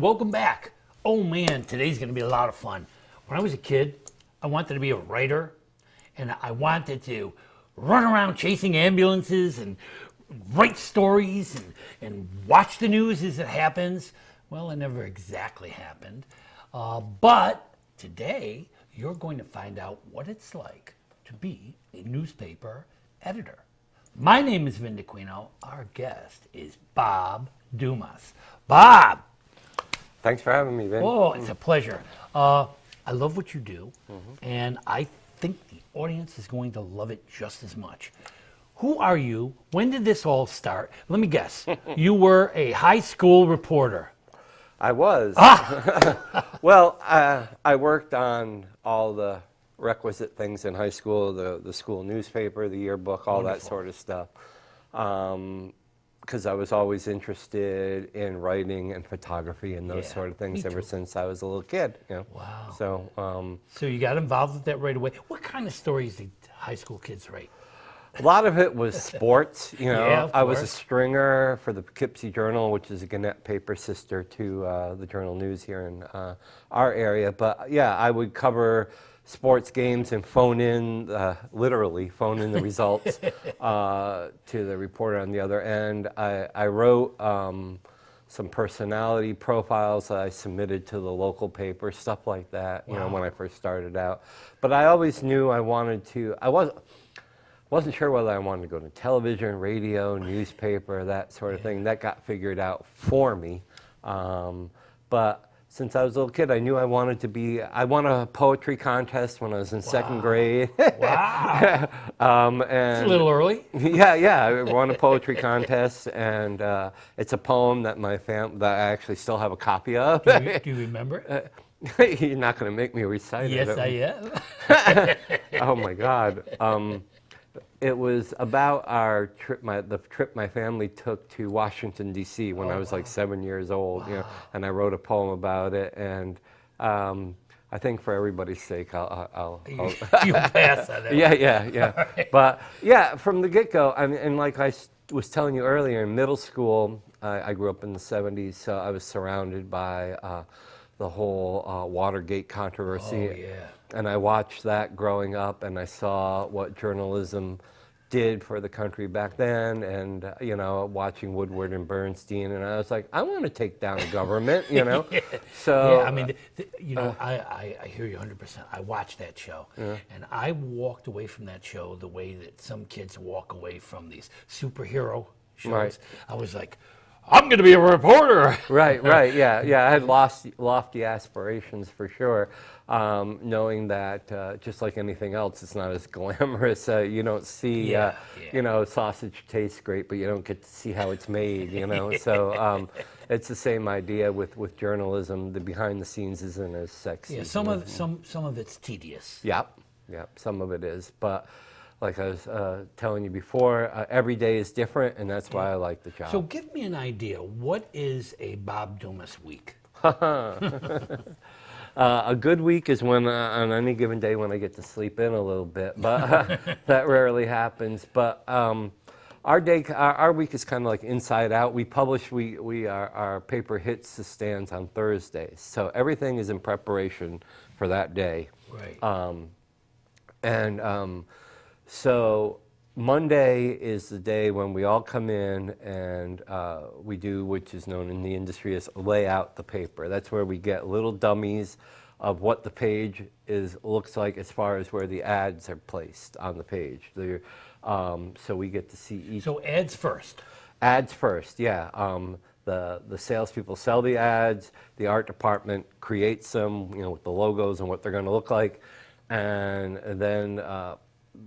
welcome back. Oh man, today's going to be a lot of fun. When I was a kid, I wanted to be a writer, and I wanted to run around chasing ambulances and write stories and watch the news as it happens. Well, it never exactly happened. But today, you're going to find out what it's like to be a newspaper editor. My name is Dacquino. Our guest is Bob Dumas. Bob! Thanks for having me, Vin. Oh, it's a pleasure. I love what you do, and I think the audience is going to love it just as much. Who are you? When did this all start? Let me guess. You were a high school reporter. I was. Well, I worked on all the requisite things in high school, the school newspaper, the yearbook, all that sort of stuff. Because I was always interested in writing and photography and those sort of things ever since I was a little kid. You know? Wow. So you got involved with that right away. What kind of stories did high school kids write? a lot of it was sports. You know, Yeah, of I was a course. stringer for the Poughkeepsie Journal, which is a Gannett paper sister to the Journal News here in our area. But yeah, I would cover sports games and literally phone in the results to the reporter on the other end. I wrote some personality profiles that I submitted to the local paper, stuff like that, you know, when I first started out. But I always knew I wanted to, I wasn't sure whether I wanted to go to television, radio, newspaper, that sort of thing. That got figured out for me. But since I was a little kid, I knew I wanted to be, I won a poetry contest when I was in second grade. Wow. And It's a little early. Yeah, I won a poetry contest, and it's a poem that that I actually still have a copy of. Do you remember it? You're not going to make me recite it. Yes, I am. Oh my God. It was about our trip, the trip my family took to Washington, D.C. when I was like 7 years old, you know, and I wrote a poem about it, and I think for everybody's sake, I'll You pass on that. Yeah. Right. But yeah, from the get-go, I mean, and like I was telling you earlier, in middle school, I grew up in the 70s, so I was surrounded by the whole Watergate controversy. Oh, yeah. And I watched that growing up, and I saw what journalism did for the country back then, and you know, watching Woodward and Bernstein, and I was like, I want to take down the government, you know. So Yeah, I mean, you know, I hear you 100%. I watched that show, and I walked away from that show the way that some kids walk away from these superhero shows. Right. I was like, I'm going to be a reporter. Right, yeah. I had lofty aspirations for sure, knowing that just like anything else, it's not as glamorous. You don't see, you know, sausage tastes great, but you don't get to see how it's made, you know. So it's the same idea with journalism. The behind the scenes isn't as sexy. Yeah, some of it's tedious. Yep, some of it is, but like I was telling you before, every day is different, and that's why I like the job. So give me an idea. What is a Bob Dumas week? A good week is when, on any given day, when I get to sleep in a little bit, but that rarely happens. But our week is kind of like inside out. We publish, our paper hits the stands on Thursdays, so everything is in preparation for that day. Right. So Monday is the day when we all come in and we do, which is known in the industry as lay out the paper. That's where we get little dummies of what the page looks like as far as where the ads are placed on the page. So we get to see each. So ads first. Ads first, yeah. The salespeople sell the ads. The art department creates them, you know, with the logos and what they're going to look like, and then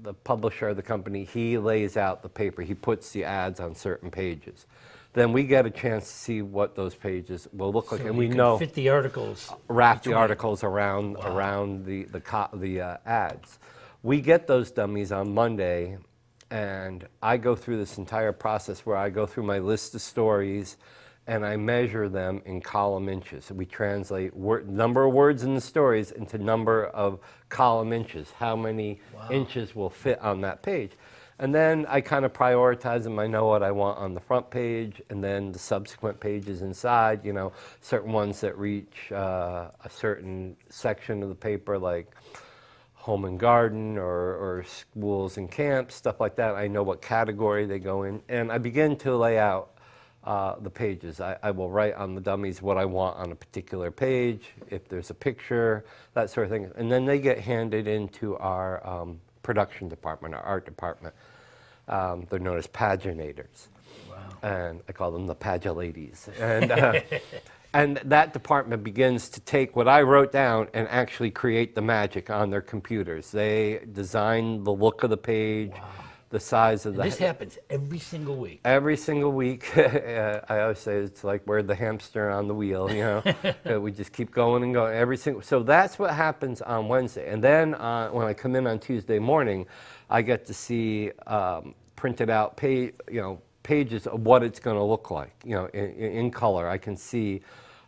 the publisher, the company, he lays out the paper. He puts the ads on certain pages. Then we get a chance to see what those pages will look like, So and you we can know fit the articles. wrap the between. articles around the ads. We get those dummies on Monday, and I go through this entire process where I go through my list of stories, and I measure them in column inches. We translate number of words in the stories into number of column inches. How many inches will fit on that page? And then I kind of prioritize them. I know what I want on the front page, and then the subsequent pages inside, certain ones that reach a certain section of the paper, like home and garden or schools and camps, stuff like that. I know what category they go in, and I begin to lay out the pages. I will write on the dummies what I want on a particular page, if there's a picture, that sort of thing. And then they get handed into our production department, our art department. They're known as paginators. Wow. And I call them the pagaladies. And, and that department begins to take what I wrote down and actually create the magic on their computers. They design the look of the page, the size of the... This happens every single week. Every single week. I always say it's like we're the hamster on the wheel, We just keep going and going every single... So that's what happens on Wednesday. And then when I come in on Tuesday morning, I get to see printed out pages of what it's going to look like, in color. I can see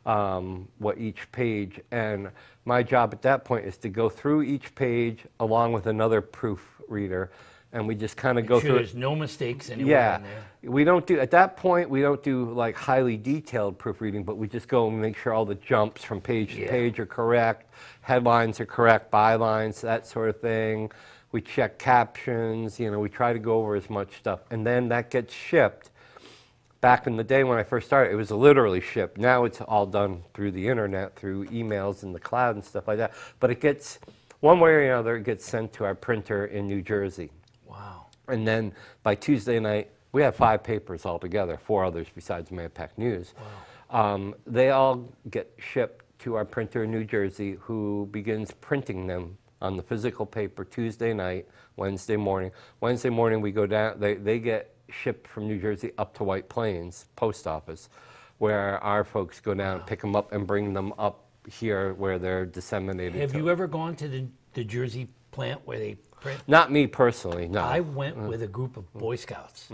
what each page, and my job at that point is to go through each page along with another proofreader, and we just kind of go through. There's no mistakes anywhere in there. We don't do, at that point, we don't do like highly detailed proofreading, but we just go and make sure all the jumps from page to page are correct, headlines are correct, bylines, that sort of thing. We check captions, we try to go over as much stuff. And then that gets shipped. Back in the day when I first started, it was literally shipped. Now it's all done through the internet, through emails in the cloud and stuff like that. But it gets, one way or another, it gets sent to our printer in New Jersey. Wow. And then by Tuesday night, we have 5 papers altogether, 4 others besides Mahopac News. Wow. They all get shipped to our printer in New Jersey, who begins printing them on the physical paper Tuesday night, Wednesday morning. Wednesday morning we go down, they get shipped from New Jersey up to White Plains post office, where our folks go down and pick them up and bring them up here where they're disseminated. Have you ever gone to the Jersey plant where they print? Not me personally, no. I went with a group of Boy Scouts.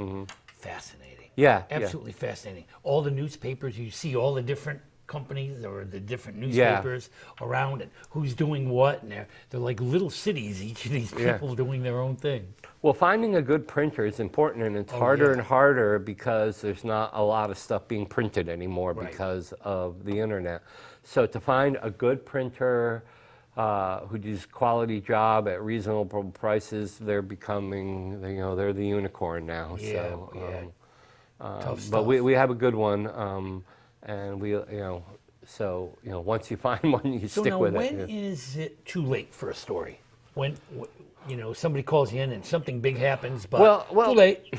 Fascinating. Yeah. Absolutely fascinating. All the newspapers, you see all the different companies or the different newspapers around it, who's doing what, and they're like little cities, each of these people doing their own thing. Well, finding a good printer is important, and it's harder and harder because there's not a lot of stuff being printed anymore because of the internet. So to find a good printer who does quality job at reasonable prices, they're becoming, they're the unicorn now. Tough stuff. But we have a good one. And we, once you find one, you stick with it. So now, when is it too late for a story? When, somebody calls you in and something big happens, but too late.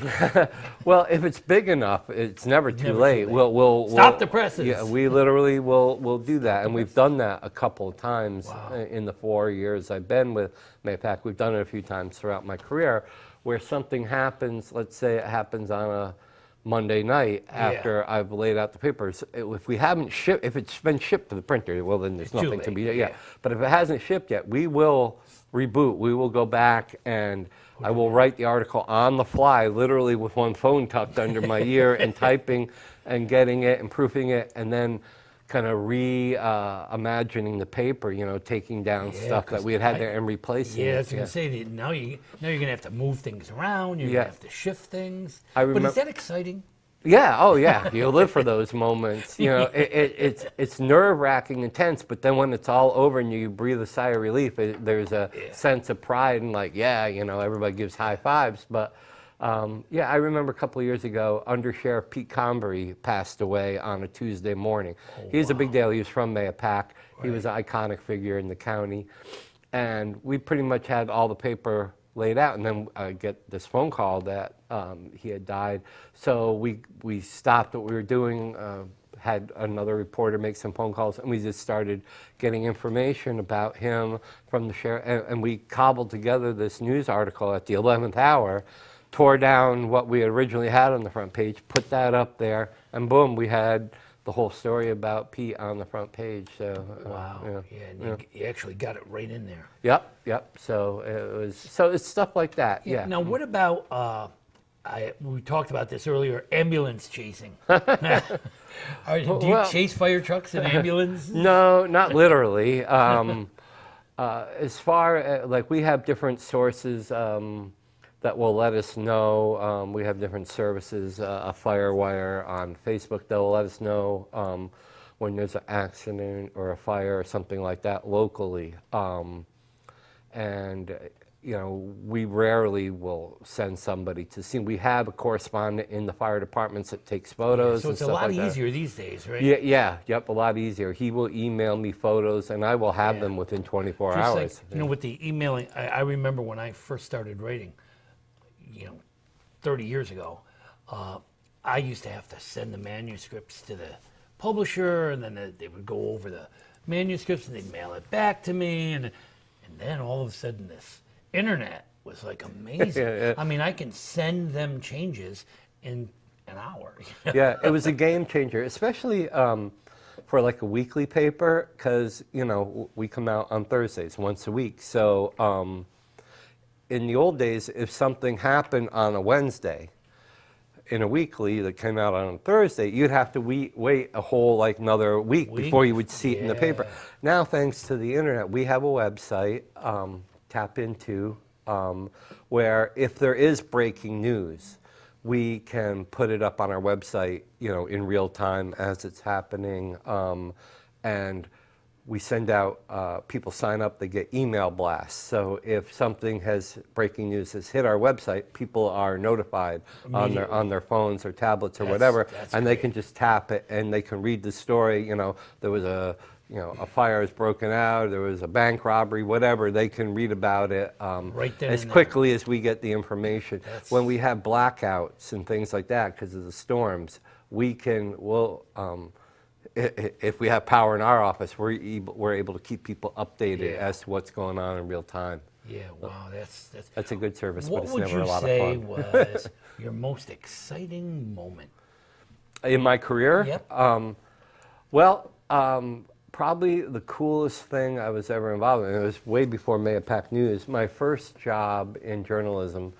Well, if it's big enough, it's never too late. We'll stop the presses. Yeah, we literally will do that, and we've done that a couple of times in the 4 years I've been with Mahopac. We've done it a few times throughout my career, where something happens. Let's say it happens on a Monday night after I've laid out the papers. If we haven't shipped, if it's been shipped to the printer, well, then there's nothing to be done. Yeah. But if it hasn't shipped yet, we will reboot. We will go back and I will write the article on the fly, literally with one phone tucked under my ear and typing and getting it and proofing it, and then kind of reimagining the paper, taking down stuff that we had there and replacing it. I was going to say, that now you're going to have to move things around, you're going to have to shift things. But is that exciting? Yeah, oh yeah, you live for those moments. It's nerve-wracking and tense, but then when it's all over and you breathe a sigh of relief, there's a sense of pride and everybody gives high fives. But I remember a couple of years ago, Under Sheriff Pete Combery passed away on a Tuesday morning. He's a big deal. He was from Mahopac. He was an iconic figure in the county. And we pretty much had all the paper laid out, and then I get this phone call that he had died. So we stopped what we were doing, had another reporter make some phone calls, and we just started getting information about him from the sheriff, and we cobbled together this news article at the 11th hour, tore down what we originally had on the front page, put that up there, and boom, we had the whole story about Pete on the front page. So you actually got it right in there. Yep. So it's stuff like that. Yeah. Now, what about we talked about this earlier, ambulance chasing. Do you chase fire trucks and ambulances? No, not literally. As far as, we have different sources. that will let us know. We have different services, a Firewire on Facebook that will let us know when there's an accident or a fire or something like that locally. And you know, we rarely will send somebody to see. We have a correspondent in the fire departments that takes photos. So and it's a stuff lot like that. easier these days, right? Yep, a lot easier. He will email me photos, and I will have them within 24 Just hours. like, you know, with the emailing, I remember when I first started writing, 30 years ago, I used to have to send the manuscripts to the publisher, and then they would go over the manuscripts, and they'd mail it back to me, and then all of a sudden this internet was like amazing. I mean, I can send them changes in an hour. Yeah, it was a game changer, especially for like a weekly paper, because we come out on Thursdays once a week. So in the old days, if something happened on a Wednesday in a weekly that came out on a Thursday, you'd have to wait a whole another week before you would see it in the paper. Now, thanks to the internet, we have a website, Tap Into, where if there is breaking news, we can put it up on our website, in real time as it's happening, and we send out, people sign up, they get email blasts. So if breaking news has hit our website, people are notified on their phones or tablets or whatever, and they can just tap it and they can read the story. There was a fire has broken out, there was a bank robbery, whatever, they can read about it Right then as and quickly as we get the information. When we have blackouts and things like that because of the storms, if we have power in our office, we're able to keep people updated as to what's going on in real time. Yeah, wow, That's a good service, what but it's would never you a lot say of fun. was your most exciting moment? In my career? Yep. Probably the coolest thing I was ever involved in, it was way before Mahopac News. My first job in journalism,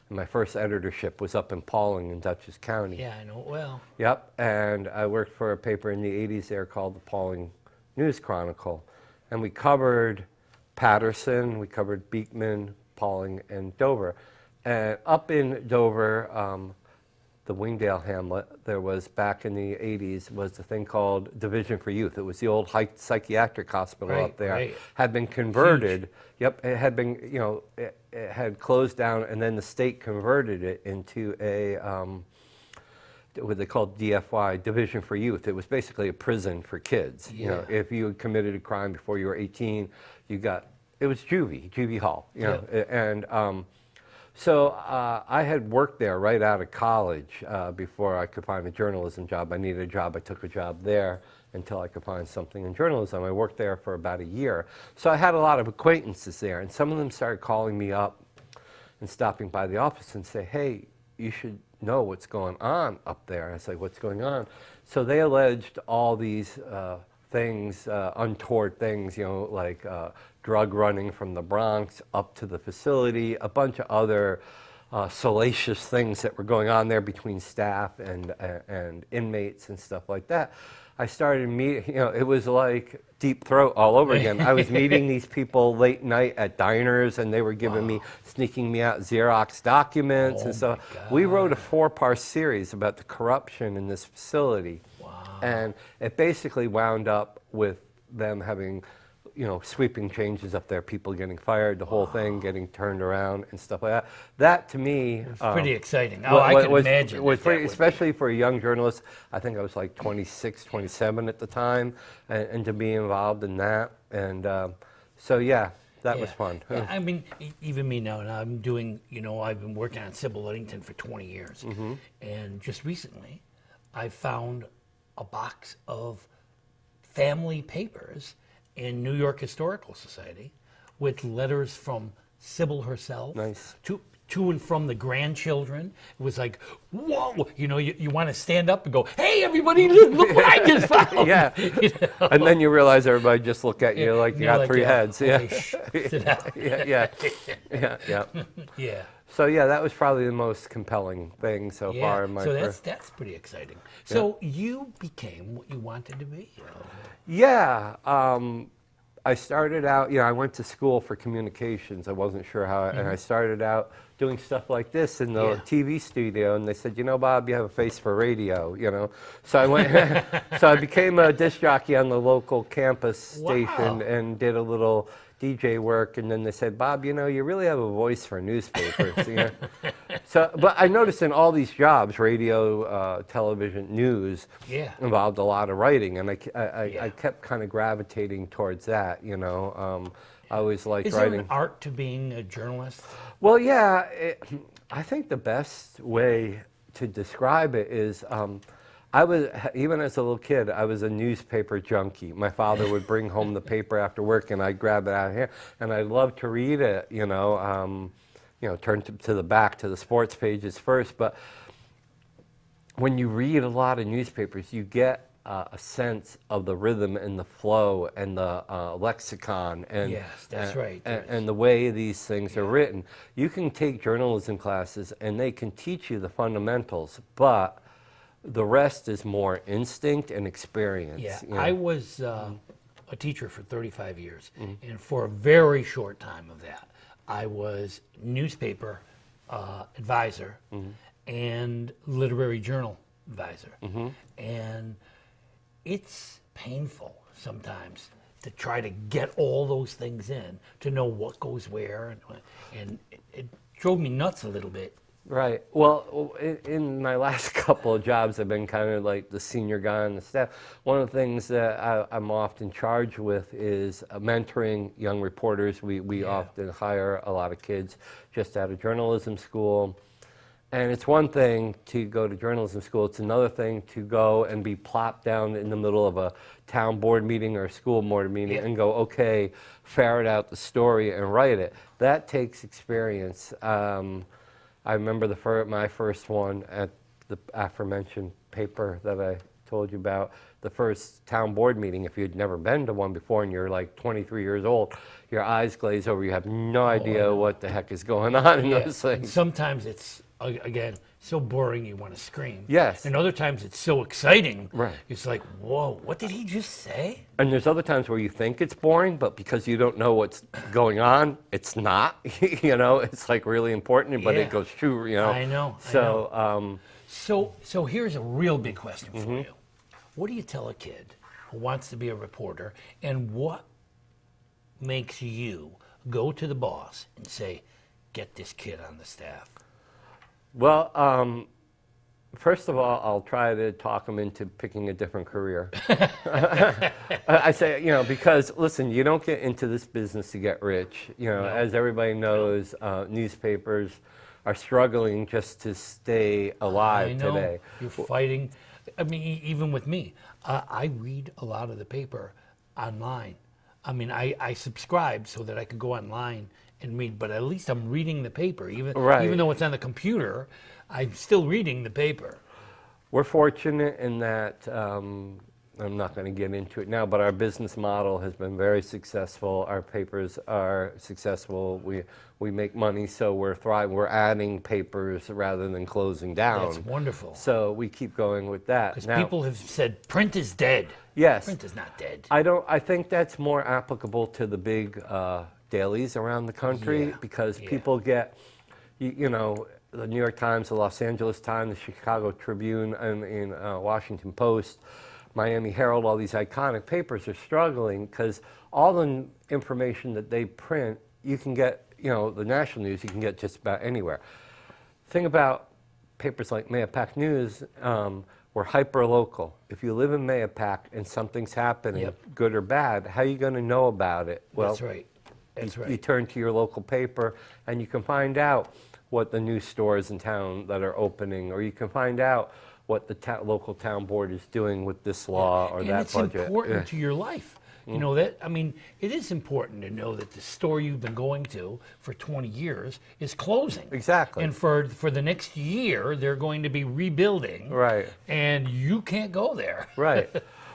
my first editorship was up in Pauling in Dutchess County. Yeah, I know it well. Yep, and I worked for a paper in the 80s there called the Pauling News Chronicle. And we covered Patterson, we covered Beekman, Pauling, and Dover. And up in Dover, the Wingdale hamlet, there was back in the 80s was the thing called Division for Youth. It was the old psychiatric hospital up there. Right. Had been converted. Huge. Yep, it had been, it had closed down, and then the state converted it into a what they called DFY, Division for Youth. It was basically a prison for kids. Yeah. If you had committed a crime before you were 18, it was juvie hall. And so I had worked there right out of college before I could find a journalism job. I needed a job. I took a job there until I could find something in journalism. I worked there for about a year. So I had a lot of acquaintances there, and some of them started calling me up and stopping by the office and say, hey, you should know what's going on up there. I was like, what's going on? So they alleged all these things, untoward things, like drug running from the Bronx up to the facility, a bunch of other salacious things that were going on there between staff and inmates and stuff like that. I started meeting, it was like Deep Throat all over again. I was meeting these people late night at diners, and they were sneaking me out Xerox documents and stuff. We wrote a 4-part series about the corruption in this facility. Wow. And it basically wound up with them having, sweeping changes up there, people getting fired, the whole thing getting turned around and stuff like that. That to me It's pretty exciting. I can imagine. Was pretty, especially for a young journalist. I think I was like 26, 27 at the time, and to be involved in that. And that was fun. Yeah, I mean, even me now, and I'm doing, I've been working on Sybil Ludington for 20 years. Mm-hmm. And just recently, I found a box of family papers in New York Historical Society with letters from Sybil herself to and from the grandchildren. It was like, whoa, you want to stand up and go, hey, everybody, look what I just found. Yeah. And then you realize everybody just look at you like you got three heads. Okay, sit down. Yeah. So that was probably the most compelling thing so far in my career. So that's pretty exciting. So you became what you wanted to be. Yeah. I started out, I went to school for communications. I wasn't sure how, and I started out doing stuff like this in the Yeah. TV studio, and they said, you know, Bob, you have a face for radio, you know. So I went, so I became a disc jockey on the local campus station Wow. and did a little DJ work, and then they said, Bob, you know, you really have a voice for newspapers. You know? So, but I noticed in all these jobs, radio, television, news, Yeah. involved a lot of writing, and Yeah. I kept kind of gravitating towards that, you know. I always liked Is there writing. an art to being a journalist? Well, yeah, I think the best way to describe it is I was, even as a little kid, I was a newspaper junkie. My father would bring home the paper after work, and I'd grab it out of here, and I loved to read it, you know, turn to the back to the sports pages first. But when you read a lot of newspapers, you get a sense of the rhythm and the flow and the lexicon and Yes, that's right. and the way these things are written. You can take journalism classes and they can teach you the fundamentals, but the rest is more instinct and experience. Yeah, you know. I was a teacher for 35 years, and for a very short time of that, I was newspaper advisor and literary journal advisor. And it's painful sometimes to try to get all those things in, to know what goes where, and it drove me nuts a little bit. Right. Well, in my last couple of jobs, I've been kind of like the senior guy on the staff. One of the things that I'm often charged with is mentoring young reporters. We often hire a lot of kids just out of journalism school. And it's one thing to go to journalism school. It's another thing to go and be plopped down in the middle of a town board meeting or a school board meeting and go, okay, ferret out the story and write it. That takes experience. I remember my first one at the aforementioned paper that I told you about, the first town board meeting. If you'd never been to one before and you're like 23 years old, your eyes glaze over. You have no idea what the heck is going on in those And things. sometimes it's, again, so boring you want to scream. Yes. And other times it's so exciting. Right. It's like, whoa, what did he just say? And there's other times where you think it's boring, but because you don't know what's going on, it's not. You know, it's like really important, but Yeah. it goes through, you know. I know. So, So here's a real big question for you. What do you tell a kid who wants to be a reporter, and what makes you go to the boss and say, get this kid on the staff? well, first of all, I'll try to talk them into picking a different career. I say, you know, because listen, you don't get into this business to get rich. You know, as everybody knows, newspapers are struggling just to stay alive I know. today. You're fighting. I mean, even with me, I read a lot of the paper online. I mean, I subscribe so that I can go online and read, but at least I'm reading the paper. Even though it's on the computer, I'm still reading the paper. We're fortunate in that, I'm not going to get into it now, but our business model has been very successful. Our papers are successful. We make money, so we're thriving. We're adding papers rather than closing down. That's wonderful. So we keep going with that. Because Now, people have said print is dead. yes, Print is not dead. I think that's more applicable to the big dailies around the country Yeah, because yeah. people get, you know, the New York Times, the Los Angeles Times, the Chicago Tribune, and in Washington Post, Miami Herald, all these iconic papers are struggling because all the information that they print, you can get, you know, the national news, you can get just about anywhere. Thing about papers like Mahopac News, we're hyper-local. If you live in Mahopac and something's happening, Yep. good or bad, how are you going to know about it? Well, That's right. That's right. you turn to your local paper and you can find out what the new stores in town that are opening, or you can find out what the local town board is doing with this law or And that it's budget. important to your life. You know that, I mean, it is important to know that the store you've been going to for 20 years is closing. Exactly. And for the next year, they're going to be rebuilding. Right. And you can't go there. Right.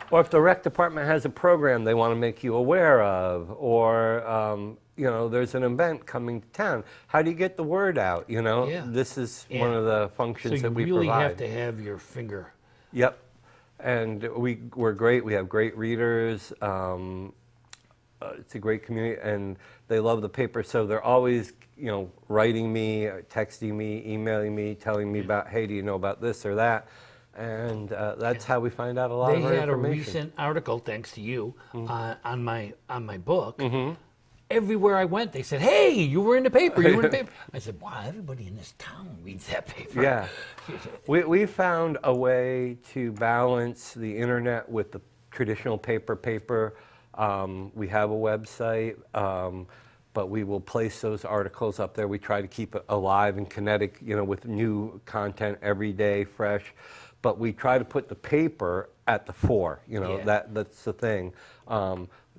Or if the rec department has a program they want to make you aware of, or you know, there's an event coming to town. How do you get the word out? You know, Yeah. this is Yeah. one of the So functions you that we really provide. have to have your finger. Yep. And we're great. We have great readers. it's a great community, and they love the paper. So they're always, writing me, texting me, emailing me, telling me about, hey, do you know about this or that? And that's how we find out a lot of our They had a information. recent article, thanks to you, on my book. Mm-hmm. Everywhere I went, they said, "Hey, you were in the paper. You were in the paper." I said, "Wow, everybody in this town reads that paper." Yeah. We found a way to balance the internet with the traditional paper. We have a website, but we will place those articles up there. We try to keep it alive and kinetic, with new content every day, fresh. But we try to put the paper at the fore. That's the thing.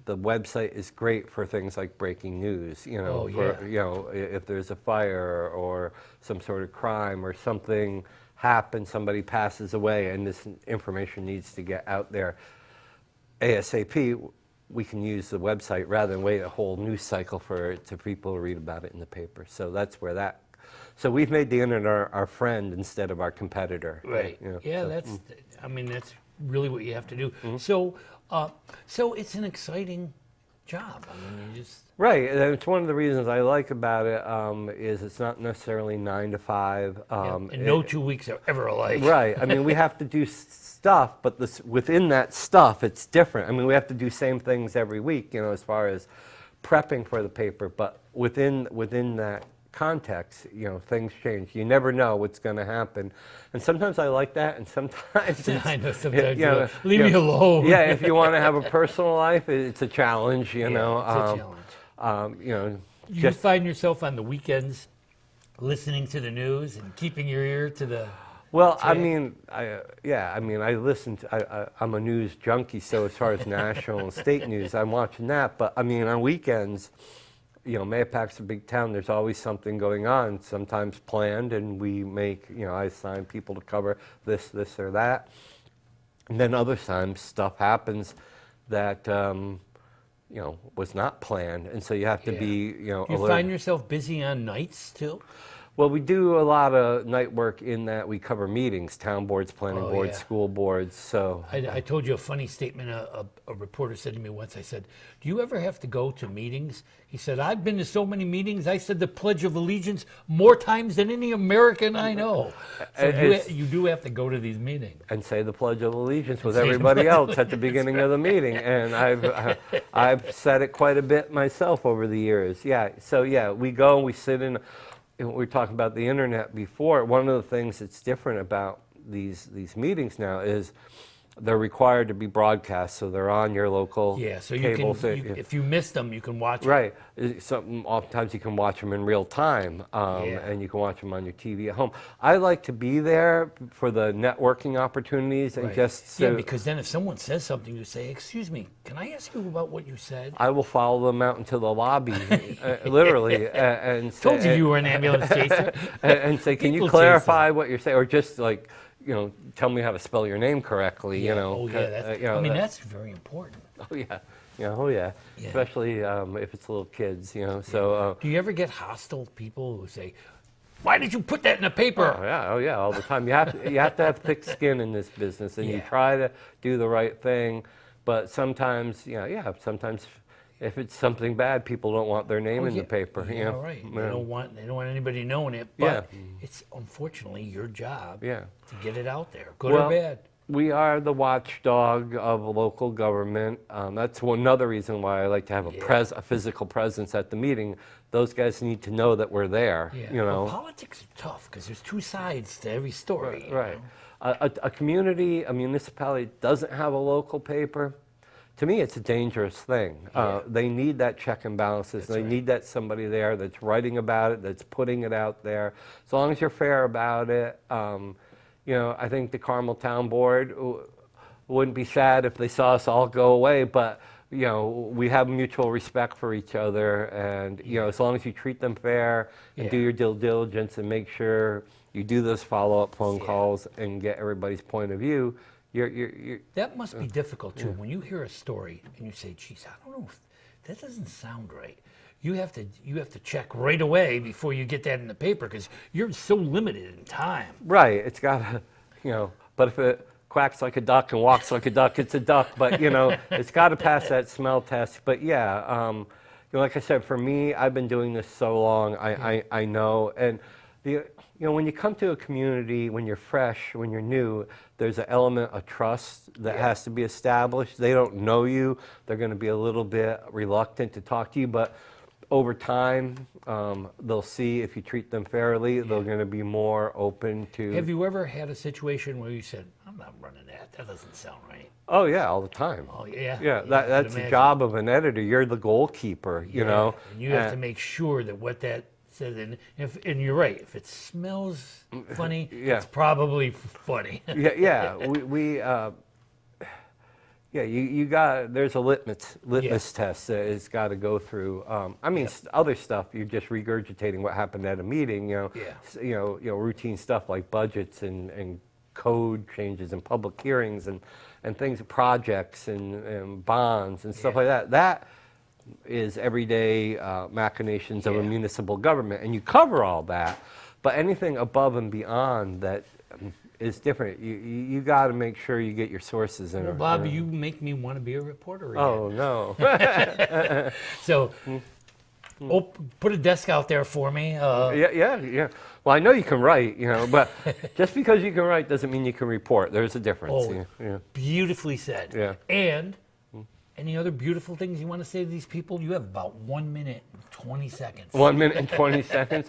The website is great for things like breaking news, if there's a fire or some sort of crime or something happens, somebody passes away, and this information needs to get out there ASAP, we can use the website rather than wait a whole news cycle for people to read about it in the paper. So that's where so we've made the internet our friend instead of our competitor. Right. That's really what you have to do. Mm-hmm. So it's an exciting job. You just... Right, and it's one of the reasons I like about it is it's not necessarily 9 to 5. And no 2 weeks are ever alike. Right, we have to do stuff, but within that stuff, it's different. We have to do same things every week, as far as prepping for the paper, but within that context, things change. You never know what's going to happen, and sometimes I like that, and sometimes I know sometimes leave me alone. Yeah, if you want to have a personal life, it's a challenge. It's a challenge. You find yourself on the weekends listening to the news and keeping your ear to the. Well, I listen to. I'm a news junkie, so as far as national and state news, I'm watching that. But on weekends, Mahopac's a big town. There's always something going on, sometimes planned, and we make, I assign people to cover this or that. And then other times stuff happens that, was not planned. And so you have to be, You find yourself busy on nights too? Well, we do a lot of night work in that we cover meetings, town boards, planning boards, school boards, so. I told you a funny statement a reporter said to me once. I said, "Do you ever have to go to meetings?" He said, "I've been to so many meetings. I said the Pledge of Allegiance more times than any American I know." So you do have to go to these meetings. And say the Pledge of Allegiance with everybody else at the beginning of the meeting. And I've said it quite a bit myself over the years. Yeah, so we go and we sit in. We were talking about the internet before. One of the things that's different about these meetings now is they're required to be broadcast, so they're on your local so cable. If you miss them, you can watch them. Right. Oftentimes you can watch them in real time, and you can watch them on your TV at home. I like to be there for the networking opportunities and because then if someone says something, you say, "Excuse me, can I ask you about what you said?" I will follow them out into the lobby, literally, and say, told you were an ambulance chaser. and say, "Can you clarify what you're saying?" Or just like, tell me how to spell your name correctly. That's very important. Oh yeah. Especially if it's little kids. So. Do you ever get hostile people who say, "Why did you put that in the paper?" Oh yeah, all the time. You have to have thick skin in this business, and you try to do the right thing. But sometimes, sometimes if it's something bad, people don't want their name in the paper. Right. They don't want anybody knowing it. But it's unfortunately your job to get it out there, good or bad. We are the watchdog of local government. That's another reason why I like to have a physical presence at the meeting. Those guys need to know that we're there. Well, politics is tough because there's two sides to every story. Right. A community, a municipality doesn't have a local paper. To me, it's a dangerous thing. They need that check and balances. They need that somebody there that's writing about it, that's putting it out there. As long as you're fair about it, I think the Carmel Town Board wouldn't be sad if they saw us all go away, but we have mutual respect for each other, and as long as you treat them fair and do your due diligence and make sure you do those follow-up phone calls and get everybody's point of view, you're that must be difficult too. When you hear a story and you say, "Geez, I don't know, that doesn't sound right." You have to check right away before you get that in the paper because you're so limited in time. Right. It's got to, but if it quacks like a duck and walks like a duck, it's a duck. But, it's got to pass that smell test. But, yeah, like I said, for me, I've been doing this so long, I know. And, when you come to a community, when you're fresh, when you're new, there's an element of trust that has to be established. They don't know you. They're going to be a little bit reluctant to talk to you. But over time, they'll see if you treat them fairly, they're going to be more open to... Have you ever had a situation where you said, I'm not running that, that doesn't sound right? Oh, yeah, all the time. Oh, yeah? Yeah, that's the job of an editor. You're the goalkeeper, you know? And you have to make sure that what that says, and you're right, if it smells funny, it's probably funny. You got, there's a litmus test that it's got to go through. Other stuff, you're just regurgitating what happened at a meeting, routine stuff like budgets and code changes and public hearings and things, projects and bonds and stuff like that. That is everyday machinations of a municipal government, and you cover all that. But anything above and beyond that is different. You got to make sure you get your sources in. Well, Bob, you make me want to be a reporter again. Oh, no. So, put a desk out there for me. Yeah. Well, I know you can write, but just because you can write doesn't mean you can report. There's a difference. Beautifully said. Yeah. And any other beautiful things you want to say to these people? You have about 1 minute and 20 seconds. 1 minute and 20 seconds.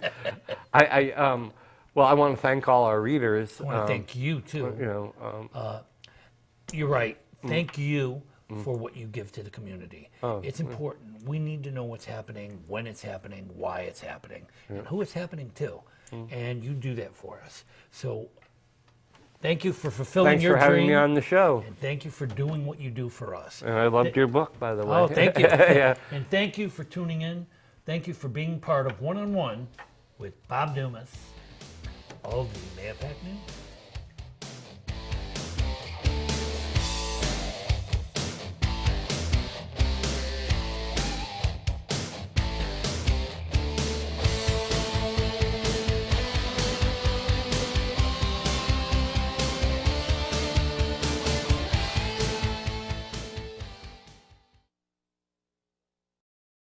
Well, I want to thank all our readers. I want to thank you, too. You're right. Thank you for what you give to the community. It's important. We need to know what's happening, when it's happening, why it's happening, and who it's happening to. And you do that for us. So thank you for fulfilling your dream. Thanks for having me on the show. And thank you for doing what you do for us. And I loved your book, by the way. Oh, thank you. Yeah. And thank you for tuning in. Thank you for being part of One on One with Bob Dumas of the Mahopac News.